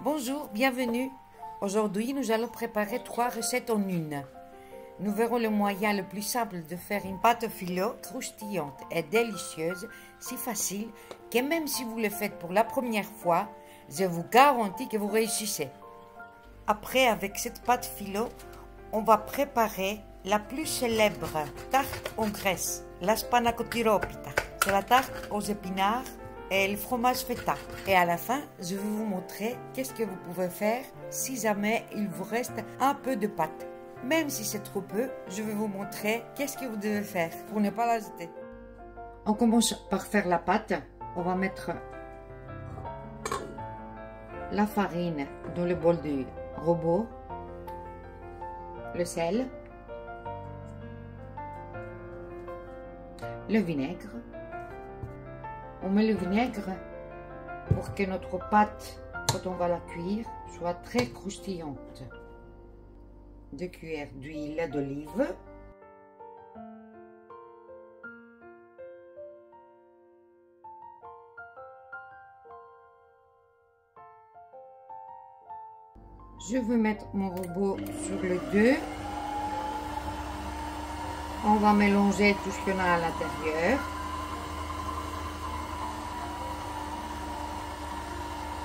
Bonjour, bienvenue. Aujourd'hui, nous allons préparer 3 recettes en une. Nous verrons le moyen le plus simple de faire une pâte filo croustillante et délicieuse, si facile que même si vous le faites pour la première fois, je vous garantis que vous réussissez. Après, avec cette pâte filo, on va préparer la plus célèbre tarte en Grèce, la spanakottiropita. C'est la tarte aux épinards et le fromage feta. Et à la fin, je vais vous montrer qu'est-ce que vous pouvez faire si jamais il vous reste un peu de pâte. Même si c'est trop peu, je vais vous montrer qu'est-ce que vous devez faire pour ne pas la jeter. On commence par faire la pâte. On va mettre la farine dans le bol du robot, le sel, le vinaigre. On met le vinaigre pour que notre pâte, quand on va la cuire, soit très croustillante. 2 cuillères d'huile d'olive. Je vais mettre mon robot sur le 2. On va mélanger tout ce qu'on a à l'intérieur.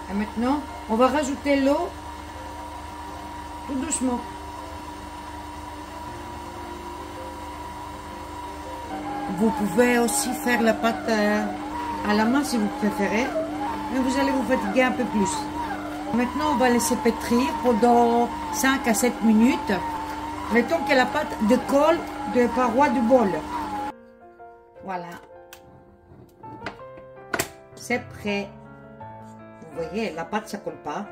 Et maintenant, on va rajouter l'eau tout doucement. Vous pouvez aussi faire la pâte à la main si vous préférez, mais vous allez vous fatiguer un peu plus. Maintenant, on va laisser pétrir pendant 5 à 7 minutes, le temps que la pâte décolle des parois du bol. Voilà. C'est prêt. Vous voyez, la pâte, ça colle pas.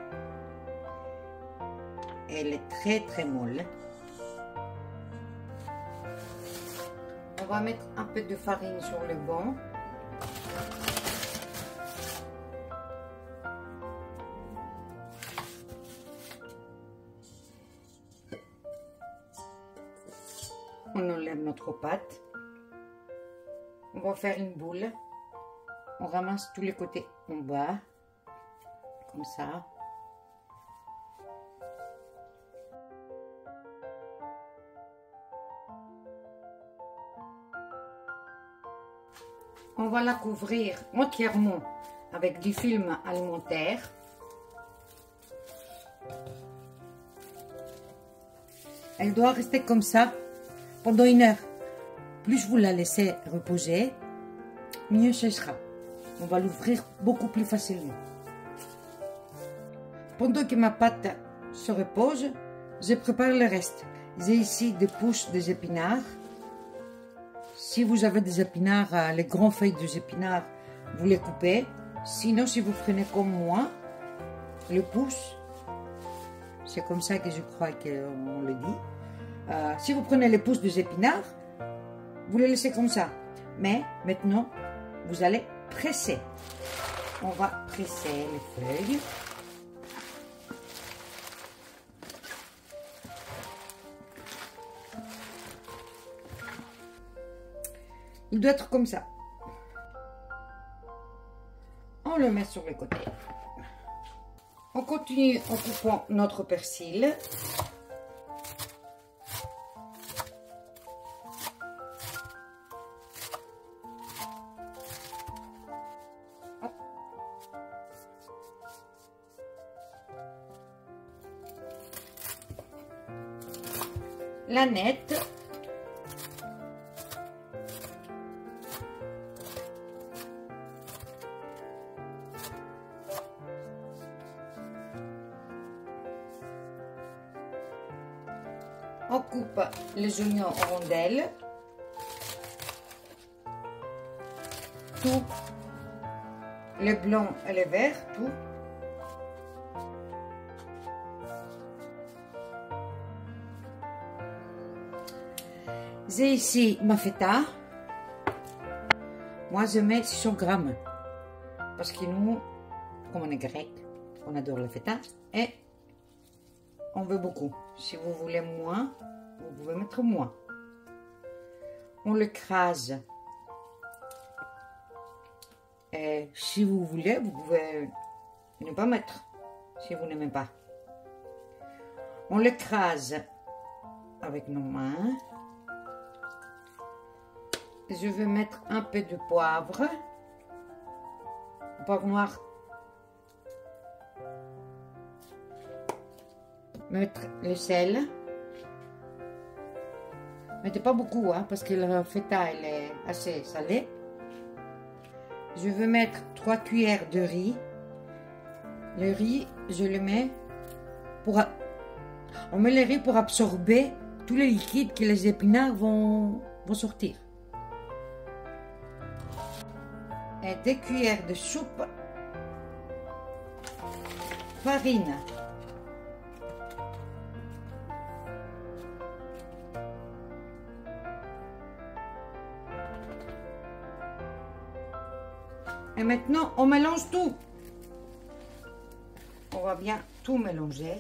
Elle est très molle. On va mettre un peu de farine sur le banc. On enlève notre pâte. On va faire une boule. On ramasse tous les côtés en bas. Comme ça. On va la couvrir entièrement avec du film alimentaire. Elle doit rester comme ça pendant 1 heure. Plus vous la laissez reposer, mieux ce sera. On va l'ouvrir beaucoup plus facilement. Pendant que ma pâte se repose, je prépare le reste. J'ai ici des pousses des épinards. Si vous avez des épinards, les grandes feuilles des épinards, vous les coupez. Sinon, si vous prenez comme moi, le pouce, c'est comme ça que je crois qu'on le dit. Si vous prenez les pousses des épinards, vous les laissez comme ça. Mais maintenant, vous allez presser. On va presser les feuilles. Il doit être comme ça. On le met sur le côté. On continue en coupant notre persil. Hop. L'aneth. On coupe les oignons en rondelles. Tout. Les blancs et les verts, tout. J'ai ici ma feta. Moi, je mets 600 grammes. Parce que nous, comme on est grec, on adore la feta. Et on veut beaucoup. Si vous voulez moins, vous pouvez mettre moins. On l'écrase. Et si vous voulez, vous pouvez ne pas mettre. si vous n'aimez pas. On l'écrase avec nos mains. Je vais mettre un peu de poivre noir. Mettre le sel. Mettez pas beaucoup, hein, parce que la feta elle est assez salée. Je vais mettre 3 cuillères de riz. Le riz, je le mets pour... On met le riz pour absorber tous les liquides que les épinards vont sortir. Et 2 cuillères de soupe farine. Et maintenant, on mélange tout. On va bien tout mélanger.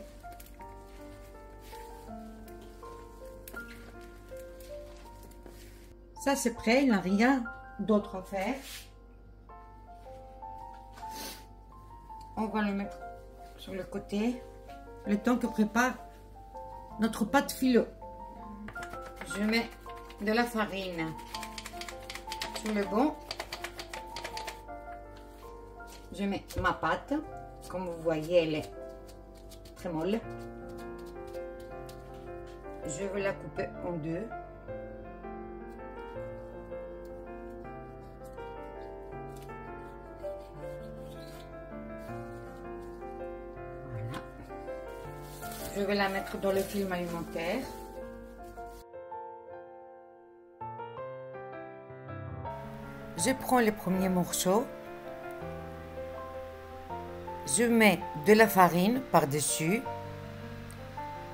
Ça, c'est prêt, il n'y a rien d'autre à faire. On va le mettre sur le côté, le temps que prépare notre pâte filo. Je mets de la farine sur le bon. Je mets ma pâte, comme vous voyez, elle est très molle. Je vais la couper en deux. Voilà. Je vais la mettre dans le film alimentaire. Je prends les premiers morceaux. Je mets de la farine par-dessus.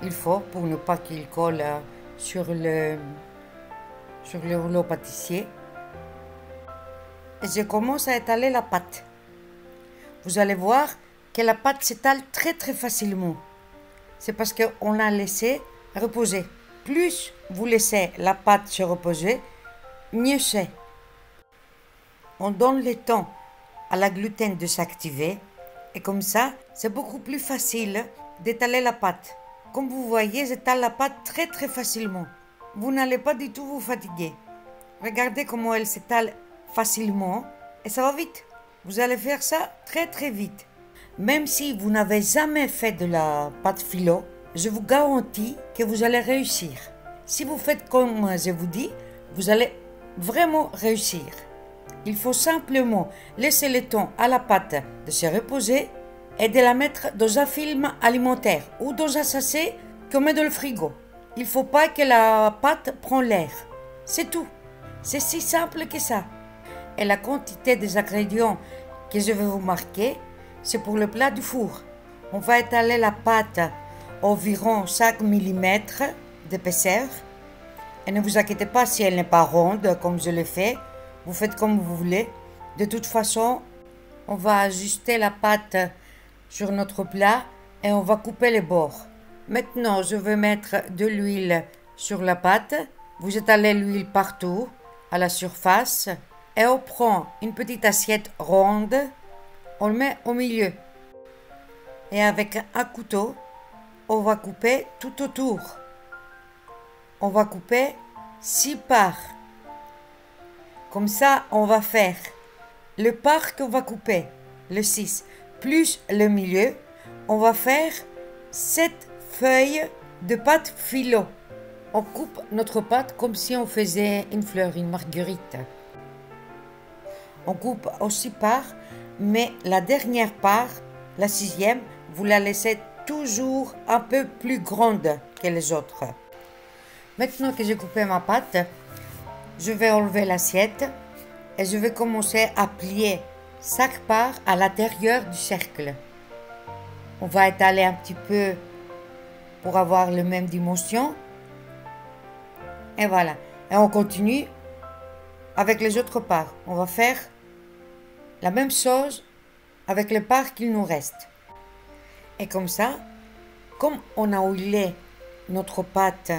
Il faut pour ne pas qu'il colle sur le rouleau pâtissier. Et je commence à étaler la pâte. Vous allez voir que la pâte s'étale très facilement. C'est parce qu'on l'a laissé reposer. Plus vous laissez la pâte se reposer, mieux c'est. On donne le temps à la gluten de s'activer. Et comme ça, c'est beaucoup plus facile d'étaler la pâte. Comme vous voyez, j'étale la pâte très facilement. Vous n'allez pas du tout vous fatiguer. Regardez comment elle s'étale facilement et ça va vite. Vous allez faire ça très vite. Même si vous n'avez jamais fait de la pâte filo, je vous garantis que vous allez réussir. Si vous faites comme je vous dis, vous allez vraiment réussir. Il faut simplement laisser le temps à la pâte de se reposer et de la mettre dans un film alimentaire ou dans un sachet qu'on met dans le frigo. Il ne faut pas que la pâte prenne l'air. C'est tout. C'est si simple que ça. Et la quantité des ingrédients que je vais vous marquer, c'est pour le plat du four. On va étaler la pâte environ 5 mm d'épaisseur. Et ne vous inquiétez pas si elle n'est pas ronde comme je l'ai fait. Vous faites comme vous voulez. De toute façon, on va ajuster la pâte sur notre plat et on va couper les bords. Maintenant, je vais mettre de l'huile sur la pâte. Vous étalez l'huile partout, à la surface. Et on prend une petite assiette ronde. On le met au milieu. Et avec un couteau, on va couper tout autour. On va couper 6 parts. Comme ça, on va faire le part qu'on va couper, le 6, plus le milieu. On va faire 7 feuilles de pâte filo. On coupe notre pâte comme si on faisait une fleur, une marguerite. On coupe aux 6 parts, mais la dernière part, la 6e, vous la laissez toujours un peu plus grande que les autres. Maintenant que j'ai coupé ma pâte, je vais enlever l'assiette et je vais commencer à plier chaque part à l'intérieur du cercle. On va étaler un petit peu pour avoir la même dimension. Et voilà. Et on continue avec les autres parts. On va faire la même chose avec les parts qu'il nous reste. Et comme ça, comme on a huilé notre pâte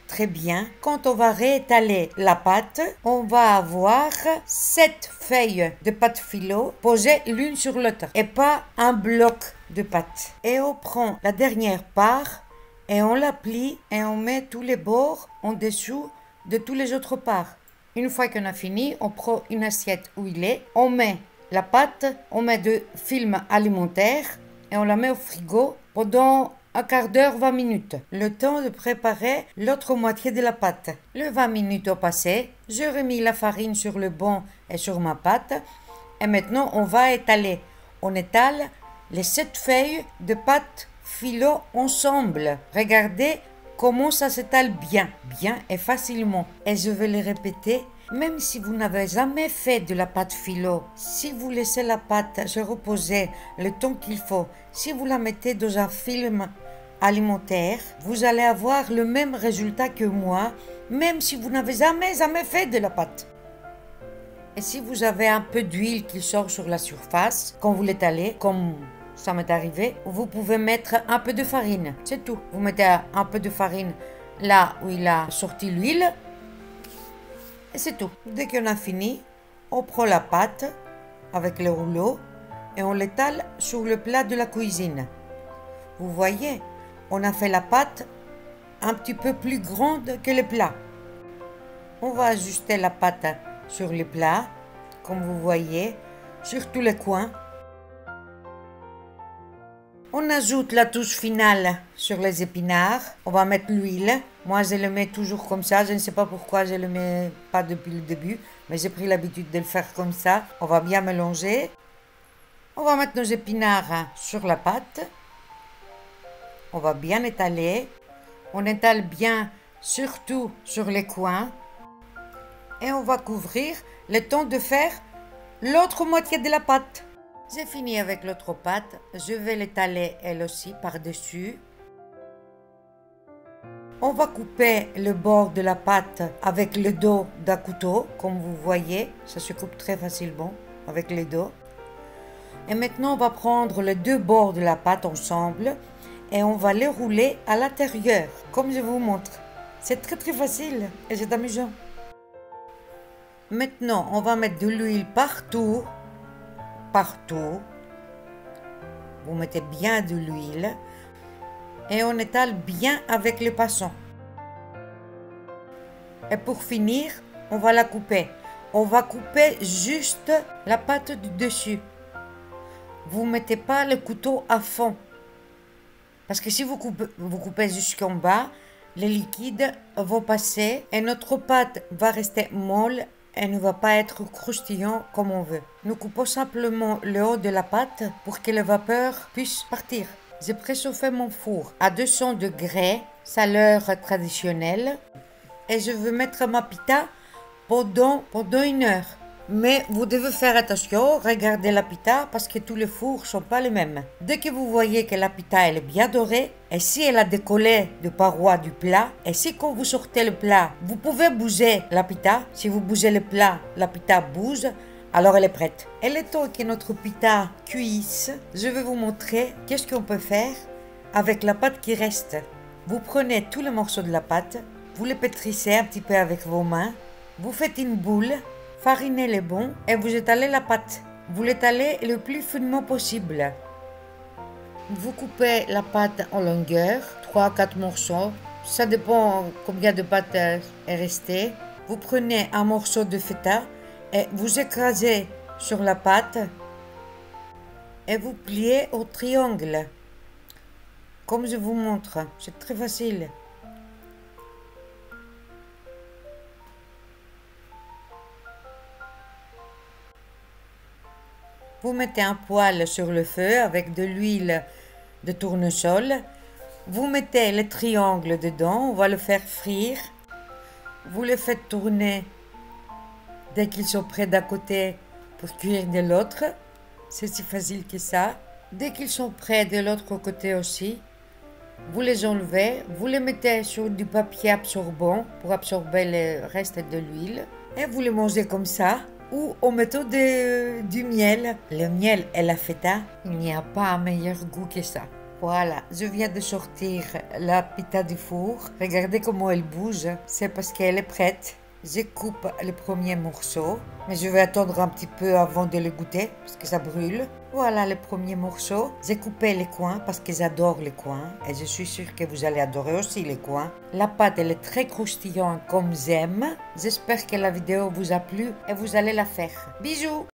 très bien. Quand on va réétaler la pâte, on va avoir 7 feuilles de pâte philo posées l'une sur l'autre et pas un bloc de pâte. Et on prend la dernière part et on la plie et on met tous les bords en dessous de tous les autres parts. Une fois qu'on a fini, on prend une assiette huilée, on met la pâte, on met du film alimentaire et on la met au frigo pendant un quart d'heure, 20 minutes. Le temps de préparer l'autre moitié de la pâte. Le 20 minutes ont passé, j'ai remis la farine sur le banc et sur ma pâte et maintenant on va étaler. On étale les 7 feuilles de pâte philo ensemble. Regardez comment ça s'étale bien et facilement. Et je vais le répéter, même si vous n'avez jamais fait de la pâte philo, si vous laissez la pâte se reposer le temps qu'il faut, si vous la mettez dans un film alimentaire, vous allez avoir le même résultat que moi, même si vous n'avez jamais fait de la pâte. Et si vous avez un peu d'huile qui sort sur la surface, quand vous l'étalez, comme ça m'est arrivé, vous pouvez mettre un peu de farine, c'est tout. Vous mettez un peu de farine là où il a sorti l'huile et c'est tout. Dès qu'on a fini, on prend la pâte avec le rouleau et on l'étale sur le plat de la cuisine. Vous voyez, on a fait la pâte un petit peu plus grande que le plat. On va ajuster la pâte sur le plat, comme vous voyez, sur tous les coins. On ajoute la touche finale sur les épinards. On va mettre l'huile. Moi, je le mets toujours comme ça. Je ne sais pas pourquoi je ne le mets pas depuis le début, mais j'ai pris l'habitude de le faire comme ça. On va bien mélanger. On va mettre nos épinards sur la pâte. On va bien étaler. On étale bien, surtout sur les coins. Et on va couvrir le temps de faire l'autre moitié de la pâte. J'ai fini avec l'autre pâte, je vais l'étaler elle aussi par-dessus. On va couper le bord de la pâte avec le dos d'un couteau, comme vous voyez, ça se coupe très facilement avec le dos. Et maintenant on va prendre les deux bords de la pâte ensemble et on va les rouler à l'intérieur, comme je vous montre. C'est très facile et c'est amusant. Maintenant on va mettre de l'huile partout. Vous mettez bien de l'huile et on étale bien avec le poisson. Et pour finir, on va la couper. On va couper juste la pâte du dessus. Vous ne mettez pas le couteau à fond. Parce que si vous coupez jusqu'en bas, les liquides vont passer et notre pâte va rester molle. Elle ne va pas être croustillant comme on veut. Nous coupons simplement le haut de la pâte pour que la vapeur puisse partir. J'ai préchauffé mon four à 200 degrés, c'est l'heure traditionnelle. Et je vais mettre ma pita pendant 1 heure. Mais vous devez faire attention, regardez la pita parce que tous les fours ne sont pas les mêmes. Dès que vous voyez que la pita elle est bien dorée, et si elle a décollé de parois du plat, et si quand vous sortez le plat, vous pouvez bouger la pita, si vous bougez le plat, la pita bouge, alors elle est prête. Et le temps que notre pita cuise, je vais vous montrer qu'est-ce qu'on peut faire avec la pâte qui reste. Vous prenez tous les morceaux de la pâte, vous les pétrissez un petit peu avec vos mains, vous faites une boule, farinez les bons et vous étalez la pâte. Vous l'étalez le plus finement possible. Vous coupez la pâte en longueur, 3-4 morceaux. Ça dépend combien de pâte est restée. Vous prenez un morceau de feta et vous écrasez sur la pâte et vous pliez au triangle. Comme je vous montre, c'est très facile. Vous mettez un poêle sur le feu avec de l'huile de tournesol. Vous mettez le triangle dedans, on va le faire frire. Vous le faites tourner dès qu'ils sont prêts d'un côté pour cuire de l'autre. C'est si facile que ça. Dès qu'ils sont prêts de l'autre côté aussi, vous les enlevez, vous les mettez sur du papier absorbant pour absorber le reste de l'huile et vous les mangez comme ça. Ou en mettant du miel. Le miel et la feta, il n'y a pas un meilleur goût que ça. Voilà, je viens de sortir la pita du four. Regardez comment elle bouge. C'est parce qu'elle est prête. Je coupe le premier morceau, mais je vais attendre un petit peu avant de le goûter parce que ça brûle. Voilà le premier morceau. J'ai coupé les coins parce que j'adore les coins et je suis sûre que vous allez adorer aussi les coins. La pâte elle est très croustillante comme j'aime. J'espère que la vidéo vous a plu et vous allez la faire. Bisous!